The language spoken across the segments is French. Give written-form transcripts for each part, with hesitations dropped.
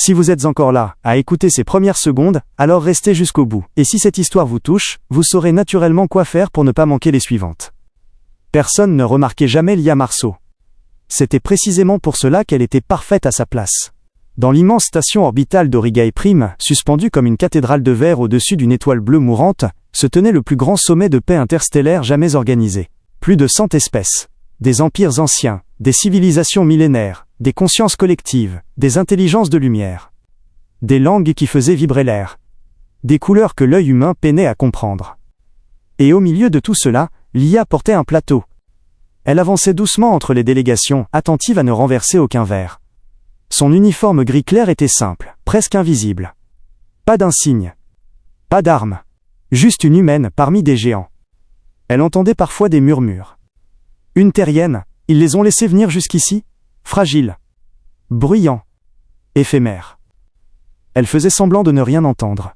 Si vous êtes encore là, à écouter ces premières secondes, alors restez jusqu'au bout. Et si cette histoire vous touche, vous saurez naturellement quoi faire pour ne pas manquer les suivantes. Personne ne remarquait jamais Lia Marceau. C'était précisément pour cela qu'elle était parfaite à sa place. Dans l'immense station orbitale d'Aurigae Prime, suspendue comme une cathédrale de verre au-dessus d'une étoile bleue mourante, se tenait le plus grand sommet de paix interstellaire jamais organisé. Plus de 100 espèces. Des empires anciens, des civilisations millénaires, des consciences collectives, des intelligences de lumière. Des langues qui faisaient vibrer l'air. Des couleurs que l'œil humain peinait à comprendre. Et au milieu de tout cela, Lia portait un plateau. Elle avançait doucement entre les délégations, attentive à ne renverser aucun verre. Son uniforme gris clair était simple, presque invisible. Pas d'insigne. Pas d'armes. Juste une humaine parmi des géants. Elle entendait parfois des murmures. Une terrienne, ils les ont laissés venir jusqu'ici? Fragile. Bruyant. Éphémère. Elle faisait semblant de ne rien entendre.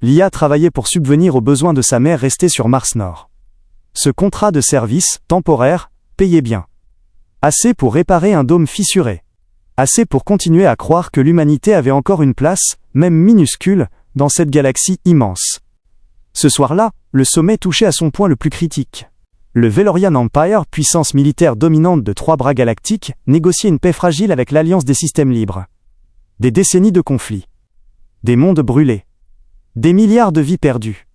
Lia travaillait pour subvenir aux besoins de sa mère restée sur Mars Nord. Ce contrat de service, temporaire, payait bien. Assez pour réparer un dôme fissuré. Assez pour continuer à croire que l'humanité avait encore une place, même minuscule, dans cette galaxie immense. Ce soir-là, le sommet touchait à son point le plus critique. Le Velorian Empire, puissance militaire dominante de 3 bras galactiques, négociait une paix fragile avec l'Alliance des systèmes libres. Des décennies de conflits. Des mondes brûlés. Des milliards de vies perdues.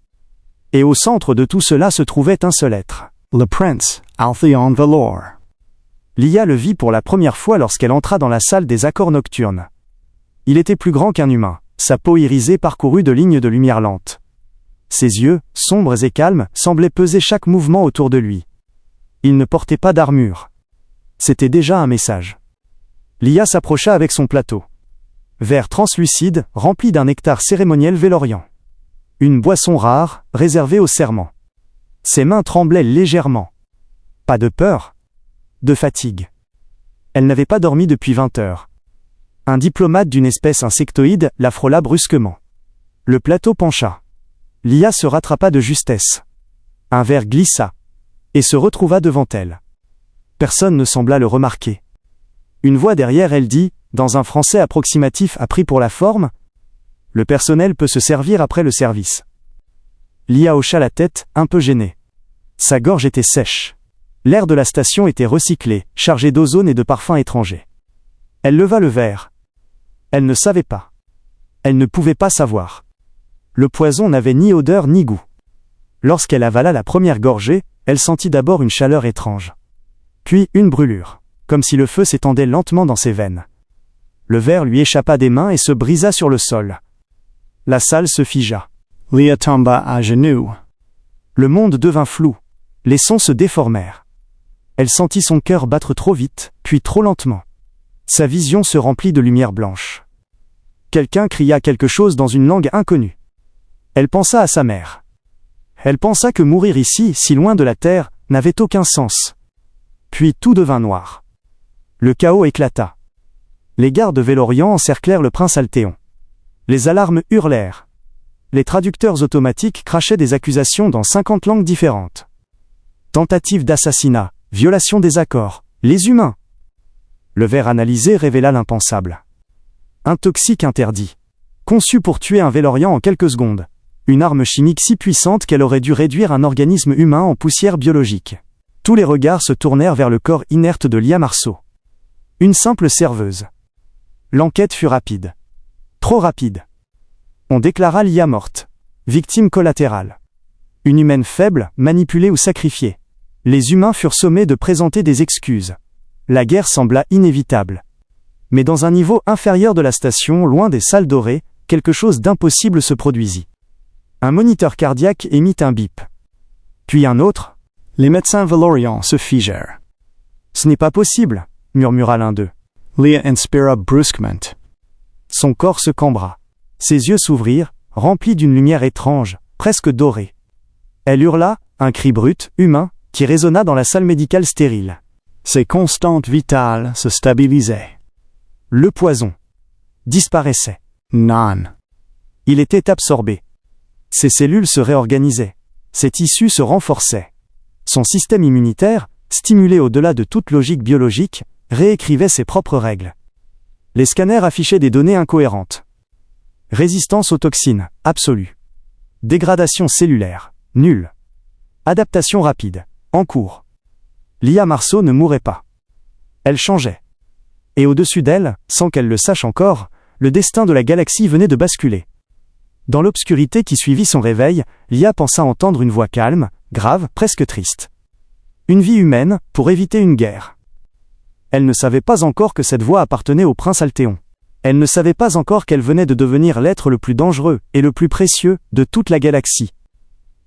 Et au centre de tout cela se trouvait un seul être. Le prince, Altheon Valor. Lia le vit pour la première fois lorsqu'elle entra dans la salle des accords nocturnes. Il était plus grand qu'un humain, sa peau irisée parcourue de lignes de lumière lente. Ses yeux, sombres et calmes, semblaient peser chaque mouvement autour de lui. Il ne portait pas d'armure. C'était déjà un message. Lia s'approcha avec son plateau. Verre translucide, rempli d'un nectar cérémoniel vélorian. Une boisson rare, réservée aux serments. Ses mains tremblaient légèrement. Pas de peur. De fatigue. Elle n'avait pas dormi depuis 20 heures. Un diplomate d'une espèce insectoïde la frôla brusquement. Le plateau pencha. Lia se rattrapa de justesse. Un verre glissa. Et se retrouva devant elle. Personne ne sembla le remarquer. Une voix derrière elle dit, dans un français approximatif appris pour la forme, « Le personnel peut se servir après le service. » Lia hocha la tête, un peu gênée. Sa gorge était sèche. L'air de la station était recyclé, chargé d'ozone et de parfums étrangers. Elle leva le verre. Elle ne savait pas. Elle ne pouvait pas savoir. Le poison n'avait ni odeur ni goût. Lorsqu'elle avala la première gorgée, elle sentit d'abord une chaleur étrange. Puis une brûlure, comme si le feu s'étendait lentement dans ses veines. Le verre lui échappa des mains et se brisa sur le sol. La salle se figea. Lia tomba à genoux. Le monde devint flou. Les sons se déformèrent. Elle sentit son cœur battre trop vite, puis trop lentement. Sa vision se remplit de lumière blanche. Quelqu'un cria quelque chose dans une langue inconnue. Elle pensa à sa mère. Elle pensa que mourir ici, si loin de la terre, n'avait aucun sens. Puis tout devint noir. Le chaos éclata. Les gardes Vélorian encerclèrent le prince Altéon. Les alarmes hurlèrent. Les traducteurs automatiques crachaient des accusations dans 50 langues différentes. Tentative d'assassinat, violation des accords, les humains. Le verre analysé révéla l'impensable. Un toxique interdit. Conçu pour tuer un Vélorian en quelques secondes. Une arme chimique si puissante qu'elle aurait dû réduire un organisme humain en poussière biologique. Tous les regards se tournèrent vers le corps inerte de Lia Marceau. Une simple serveuse. L'enquête fut rapide. Trop rapide. On déclara Lia morte. Victime collatérale. Une humaine faible, manipulée ou sacrifiée. Les humains furent sommés de présenter des excuses. La guerre sembla inévitable. Mais dans un niveau inférieur de la station, loin des salles dorées, quelque chose d'impossible se produisit. Un moniteur cardiaque émit un bip. Puis un autre. Les médecins Valorian se figèrent. « Ce n'est pas possible », murmura l'un d'eux. Lia inspira brusquement. Son corps se cambra. Ses yeux s'ouvrirent, remplis d'une lumière étrange, presque dorée. Elle hurla, un cri brut, humain, qui résonna dans la salle médicale stérile. Ses constantes vitales se stabilisaient. Le poison disparaissait. Non. Il était absorbé. Ses cellules se réorganisaient. Ses tissus se renforçaient. Son système immunitaire, stimulé au-delà de toute logique biologique, réécrivait ses propres règles. Les scanners affichaient des données incohérentes. Résistance aux toxines, absolue. Dégradation cellulaire, nulle. Adaptation rapide, en cours. Lia Marceau ne mourait pas. Elle changeait. Et au-dessus d'elle, sans qu'elle le sache encore, le destin de la galaxie venait de basculer. Dans l'obscurité qui suivit son réveil, Lia pensa entendre une voix calme, grave, presque triste. Une vie humaine, pour éviter une guerre. Elle ne savait pas encore que cette voix appartenait au prince Altéon. Elle ne savait pas encore qu'elle venait de devenir l'être le plus dangereux et le plus précieux de toute la galaxie.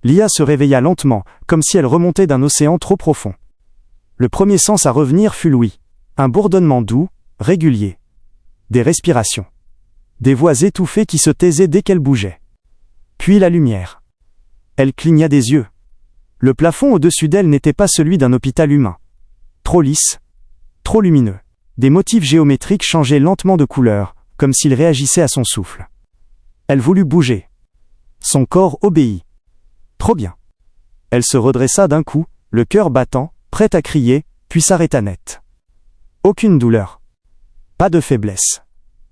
Lia se réveilla lentement, comme si elle remontait d'un océan trop profond. Le premier sens à revenir fut l'ouïe. Un bourdonnement doux, régulier. Des respirations. Des voix étouffées qui se taisaient dès qu'elle bougeait. Puis la lumière. Elle cligna des yeux. Le plafond au-dessus d'elle n'était pas celui d'un hôpital humain. Trop lisse, trop lumineux. Des motifs géométriques changeaient lentement de couleur, comme s'ils réagissaient à son souffle. Elle voulut bouger. Son corps obéit. Trop bien. Elle se redressa d'un coup, le cœur battant, prête à crier, puis s'arrêta net. Aucune douleur. Pas de faiblesse.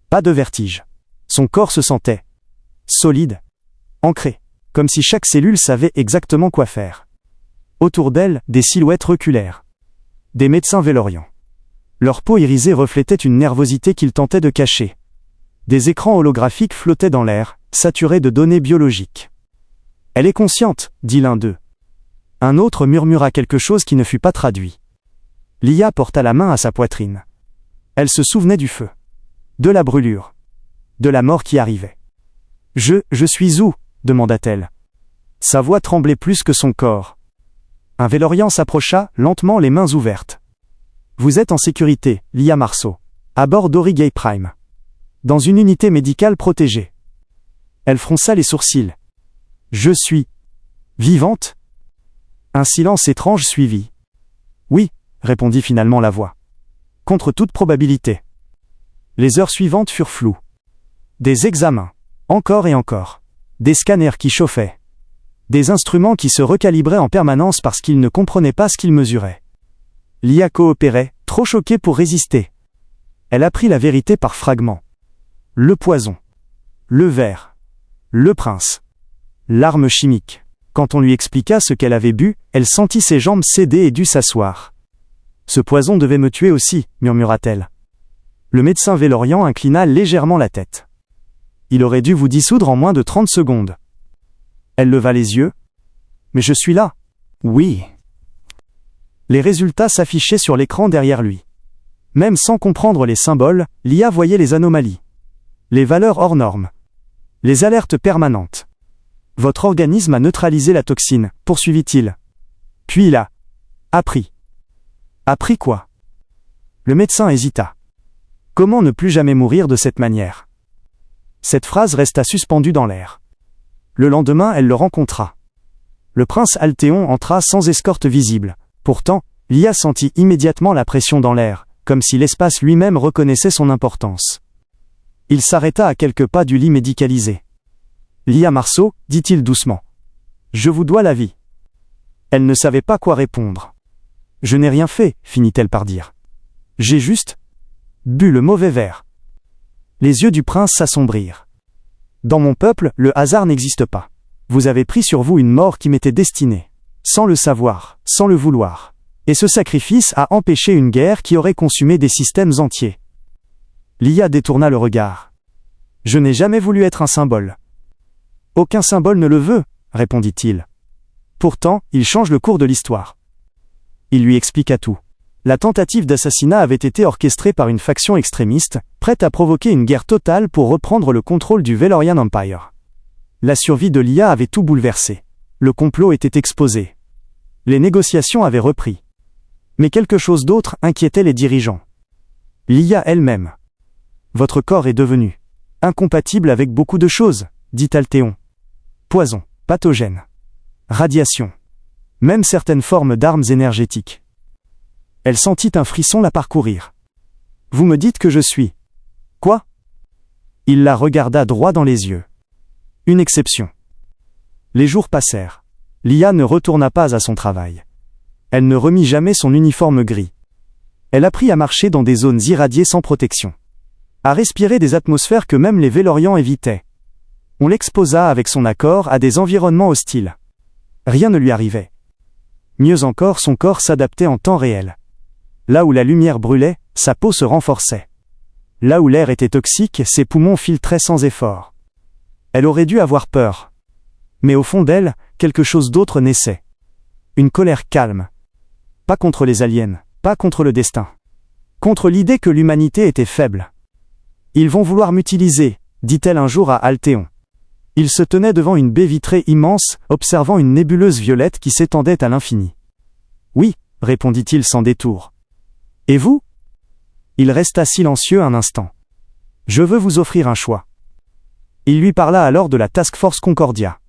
Pas de vertige. Son corps se sentait solide, ancré, comme si chaque cellule savait exactement quoi faire. Autour d'elle, des silhouettes reculèrent. Des médecins Vélorians. Leur peau irisée reflétait une nervosité qu'ils tentaient de cacher. Des écrans holographiques flottaient dans l'air, saturés de données biologiques. « Elle est consciente », dit l'un d'eux. Un autre murmura quelque chose qui ne fut pas traduit. Lia porta la main à sa poitrine. Elle se souvenait du feu. De la brûlure. De la mort qui arrivait. « Je suis où ?» demanda-t-elle. Sa voix tremblait plus que son corps. Un Vélorien s'approcha, lentement les mains ouvertes. « Vous êtes en sécurité, Lia Marceau. À bord d'Origay Prime. Dans une unité médicale protégée. » Elle fronça les sourcils. « Je suis vivante ?» Un silence étrange suivit. « Oui, » répondit finalement la voix. « Contre toute probabilité. » Les heures suivantes furent floues. Des examens. Encore et encore. Des scanners qui chauffaient. Des instruments qui se recalibraient en permanence parce qu'ils ne comprenaient pas ce qu'ils mesuraient. Lia coopérait, trop choquée pour résister. Elle apprit la vérité par fragments. Le poison. Le ver. Le prince. L'arme chimique. Quand on lui expliqua ce qu'elle avait bu, elle sentit ses jambes céder et dut s'asseoir. « Ce poison devait me tuer aussi, » murmura-t-elle. Le médecin Vélorian inclina légèrement la tête. « Il aurait dû vous dissoudre en moins de 30 secondes. » Elle leva les yeux. « Mais je suis là. » « Oui. » Les résultats s'affichaient sur l'écran derrière lui. Même sans comprendre les symboles, Lia voyait les anomalies. Les valeurs hors normes. Les alertes permanentes. « Votre organisme a neutralisé la toxine, » poursuivit-il. Puis il a appris. Appris quoi? Le médecin hésita. Comment ne plus jamais mourir de cette manière? Cette phrase resta suspendue dans l'air. Le lendemain, elle le rencontra. Le prince Altéon entra sans escorte visible. Pourtant, Lia sentit immédiatement la pression dans l'air, comme si l'espace lui-même reconnaissait son importance. Il s'arrêta à quelques pas du lit médicalisé. « Lia Marceau, dit-il doucement. Je vous dois la vie. » Elle ne savait pas quoi répondre. « Je n'ai rien fait, finit-elle par dire. J'ai juste bu le mauvais verre. » Les yeux du prince s'assombrirent. « Dans mon peuple, le hasard n'existe pas. Vous avez pris sur vous une mort qui m'était destinée. Sans le savoir, sans le vouloir. Et ce sacrifice a empêché une guerre qui aurait consumé des systèmes entiers. » Lia détourna le regard. « Je n'ai jamais voulu être un symbole. »« Aucun symbole ne le veut, » répondit-il. Pourtant, il change le cours de l'histoire. Il lui expliqua tout. La tentative d'assassinat avait été orchestrée par une faction extrémiste, prête à provoquer une guerre totale pour reprendre le contrôle du Vélorian Empire. La survie de Lia avait tout bouleversé. Le complot était exposé. Les négociations avaient repris. Mais quelque chose d'autre inquiétait les dirigeants. Lia elle-même. « Votre corps est devenu incompatible avec beaucoup de choses, » dit Altéon. Poison, pathogène, radiation, même certaines formes d'armes énergétiques. Elle sentit un frisson la parcourir. « Vous me dites que je suis... » « Quoi ?» Il la regarda droit dans les yeux. Une exception. Les jours passèrent. Lia ne retourna pas à son travail. Elle ne remit jamais son uniforme gris. Elle apprit à marcher dans des zones irradiées sans protection. à respirer des atmosphères que même les Vélorians évitaient. On l'exposa avec son accord à des environnements hostiles. Rien ne lui arrivait. Mieux encore, son corps s'adaptait en temps réel. Là où la lumière brûlait, sa peau se renforçait. Là où l'air était toxique, ses poumons filtraient sans effort. Elle aurait dû avoir peur. Mais au fond d'elle, quelque chose d'autre naissait. Une colère calme. Pas contre les aliens, pas contre le destin. Contre l'idée que l'humanité était faible. « Ils vont vouloir m'utiliser », dit-elle un jour à Altéon. Il se tenait devant une baie vitrée immense, observant une nébuleuse violette qui s'étendait à l'infini. « Oui », répondit-il sans détour. « Et vous » Il resta silencieux un instant. « Je veux vous offrir un choix. » Il lui parla alors de la Task Force Concordia.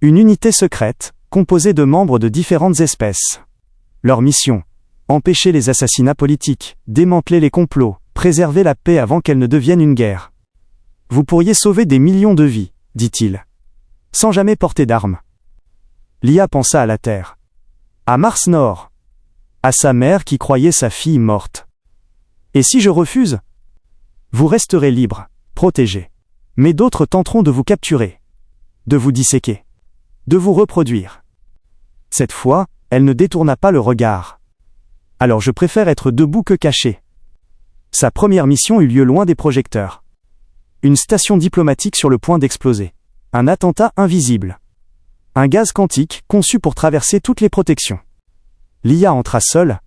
Une unité secrète, composée de membres de différentes espèces. Leur mission : empêcher les assassinats politiques, démanteler les complots, préserver la paix avant qu'elle ne devienne une guerre. Vous pourriez sauver des millions de vies, dit-il. Sans jamais porter d'armes. L'IA pensa à la Terre. À Mars Nord. À sa mère qui croyait sa fille morte. Et si je refuse ? Vous resterez libre, protégé. Mais d'autres tenteront de vous capturer. De vous disséquer. De vous reproduire. Cette fois, elle ne détourna pas le regard. Alors je préfère être debout que caché. Sa première mission eut lieu loin des projecteurs. Une station diplomatique sur le point d'exploser. Un attentat invisible. Un gaz quantique conçu pour traverser toutes les protections. L'IA entra seule.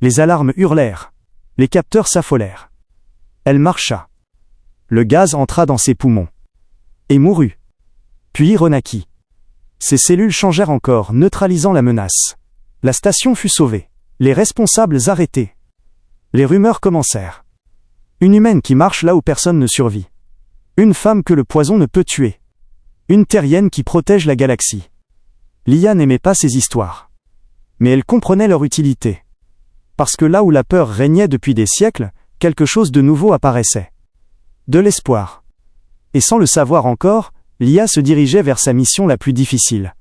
Les alarmes hurlèrent. Les capteurs s'affolèrent. Elle marcha. Le gaz entra dans ses poumons. Et mourut. Puis renaquit. Ses cellules changèrent encore, neutralisant la menace. La station fut sauvée. Les responsables arrêtés. Les rumeurs commencèrent. Une humaine qui marche là où personne ne survit. Une femme que le poison ne peut tuer. Une terrienne qui protège la galaxie. L'IA n'aimait pas ces histoires. Mais elle comprenait leur utilité. Parce que là où la peur régnait depuis des siècles, quelque chose de nouveau apparaissait. De l'espoir. Et sans le savoir encore, l'IA se dirigeait vers sa mission la plus difficile.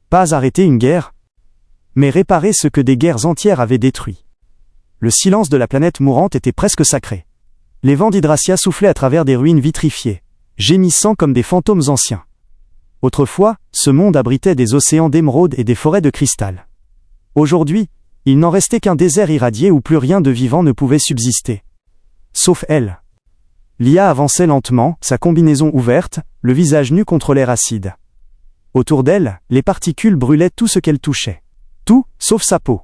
Pas arrêter une guerre, mais réparer ce que des guerres entières avaient détruit. Le silence de la planète mourante était presque sacré. Les vents d'Hydracia soufflaient à travers des ruines vitrifiées, gémissant comme des fantômes anciens. Autrefois, ce monde abritait des océans d'émeraude et des forêts de cristal. Aujourd'hui, il n'en restait qu'un désert irradié où plus rien de vivant ne pouvait subsister. Sauf elle. L'IA avançait lentement, sa combinaison ouverte, le visage nu contre l'air acide. Autour d'elle, les particules brûlaient tout ce qu'elle touchait. Tout, sauf sa peau.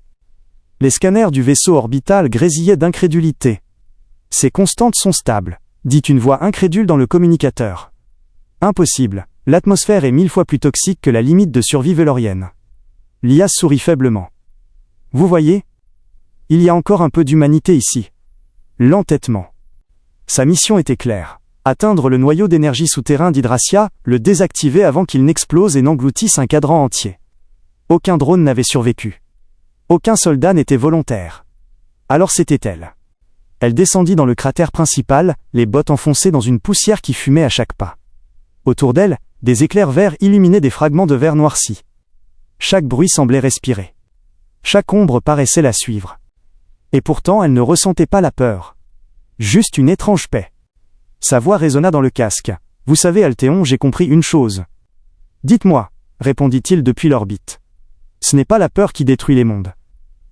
Les scanners du vaisseau orbital grésillaient d'incrédulité. « Ces constantes sont stables », dit une voix incrédule dans le communicateur. « Impossible, l'atmosphère est 1000 fois plus toxique que la limite de survie vélorienne. » L'IA sourit faiblement. « Vous voyez ? Il y a encore un peu d'humanité ici. » L'entêtement. Sa mission était claire. Atteindre le noyau d'énergie souterrain d'Hydracia, le désactiver avant qu'il n'explose et n'engloutisse un cadran entier. Aucun drone n'avait survécu. Aucun soldat n'était volontaire. Alors c'était elle. Elle descendit dans le cratère principal, les bottes enfoncées dans une poussière qui fumait à chaque pas. Autour d'elle, des éclairs verts illuminaient des fragments de verre noirci. Chaque bruit semblait respirer. Chaque ombre paraissait la suivre. Et pourtant elle ne ressentait pas la peur. Juste une étrange paix. Sa voix résonna dans le casque. « Vous savez, Altéon, j'ai compris une chose. »« Dites-moi, » répondit-il depuis l'orbite. « Ce n'est pas la peur qui détruit les mondes.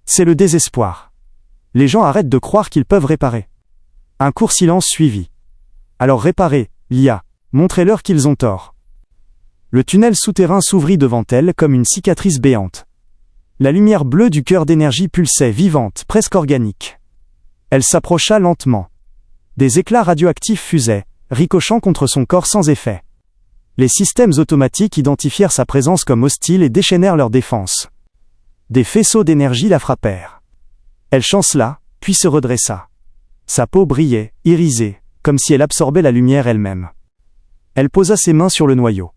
C'est le désespoir. Les gens arrêtent de croire qu'ils peuvent réparer. » Un court silence suivit. « Alors réparez, l'IA, montrez-leur qu'ils ont tort. » Le tunnel souterrain s'ouvrit devant elle comme une cicatrice béante. La lumière bleue du cœur d'énergie pulsait, vivante, presque organique. Elle s'approcha lentement. Des éclats radioactifs fusaient, ricochant contre son corps sans effet. Les systèmes automatiques identifièrent sa présence comme hostile et déchaînèrent leur défense. Des faisceaux d'énergie la frappèrent. Elle chancela, puis se redressa. Sa peau brillait, irisée, comme si elle absorbait la lumière elle-même. Elle posa ses mains sur le noyau.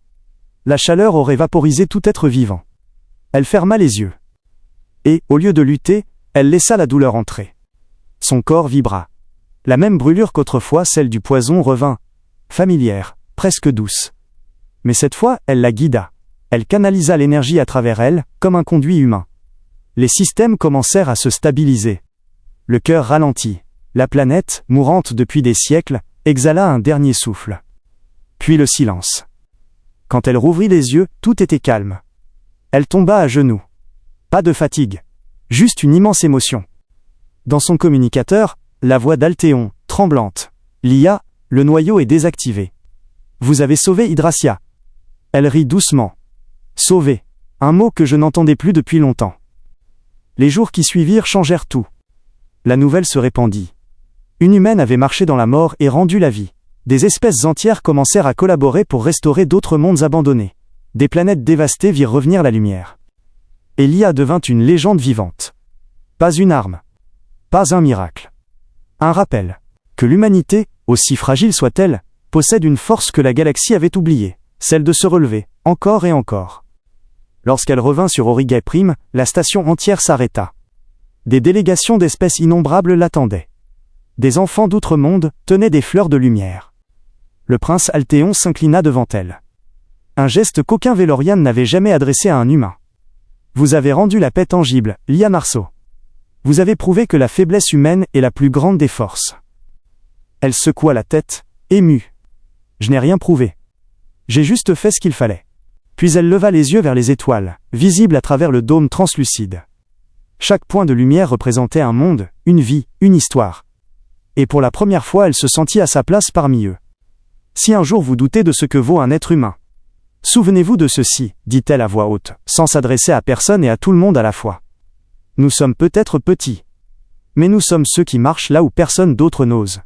La chaleur aurait vaporisé tout être vivant. Elle ferma les yeux. Et, au lieu de lutter, elle laissa la douleur entrer. Son corps vibra. La même brûlure qu'autrefois, celle du poison, revint, familière, presque douce. Mais cette fois, elle la guida. Elle canalisa l'énergie à travers elle, comme un conduit humain. Les systèmes commencèrent à se stabiliser. Le cœur ralentit. La planète, mourante depuis des siècles, exhala un dernier souffle. Puis le silence. Quand elle rouvrit les yeux, tout était calme. Elle tomba à genoux. Pas de fatigue. Juste une immense émotion. Dans son communicateur, la voix d'Altéon, tremblante. L'IA, le noyau est désactivé. Vous avez sauvé Hydracia. Elle rit doucement. Sauvé. Un mot que je n'entendais plus depuis longtemps. Les jours qui suivirent changèrent tout. La nouvelle se répandit. Une humaine avait marché dans la mort et rendu la vie. Des espèces entières commencèrent à collaborer pour restaurer d'autres mondes abandonnés. Des planètes dévastées virent revenir la lumière. Et l'IA devint une légende vivante. Pas une arme. Pas un miracle. Un rappel. Que l'humanité, aussi fragile soit-elle, possède une force que la galaxie avait oubliée, celle de se relever, encore et encore. Lorsqu'elle revint sur Aurigae Prime, la station entière s'arrêta. Des délégations d'espèces innombrables l'attendaient. Des enfants d'outre-monde tenaient des fleurs de lumière. Le prince Altéon s'inclina devant elle. Un geste qu'aucun Vélorian n'avait jamais adressé à un humain. Vous avez rendu la paix tangible, Lia Marceau. Vous avez prouvé que la faiblesse humaine est la plus grande des forces. Elle secoua la tête, émue. Je n'ai rien prouvé. J'ai juste fait ce qu'il fallait. Puis elle leva les yeux vers les étoiles, visibles à travers le dôme translucide. Chaque point de lumière représentait un monde, une vie, une histoire. Et pour la première fois elle se sentit à sa place parmi eux. Si un jour vous doutez de ce que vaut un être humain, souvenez-vous de ceci, dit-elle à voix haute, sans s'adresser à personne et à tout le monde à la fois. Nous sommes peut-être petits. Mais nous sommes ceux qui marchent là où personne d'autre n'ose.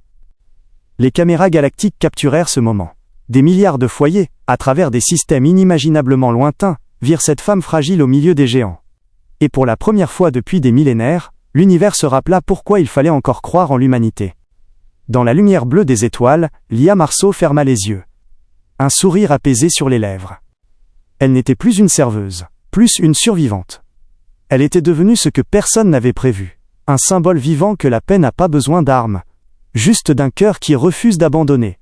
Les caméras galactiques capturèrent ce moment. Des milliards de foyers, à travers des systèmes inimaginablement lointains, virent cette femme fragile au milieu des géants. Et pour la première fois depuis des millénaires, l'univers se rappela pourquoi il fallait encore croire en l'humanité. Dans la lumière bleue des étoiles, Lia Marceau ferma les yeux. Un sourire apaisé sur les lèvres. Elle n'était plus une serveuse, plus une survivante. Elle était devenue ce que personne n'avait prévu. Un symbole vivant que la paix n'a pas besoin d'armes. Juste d'un cœur qui refuse d'abandonner.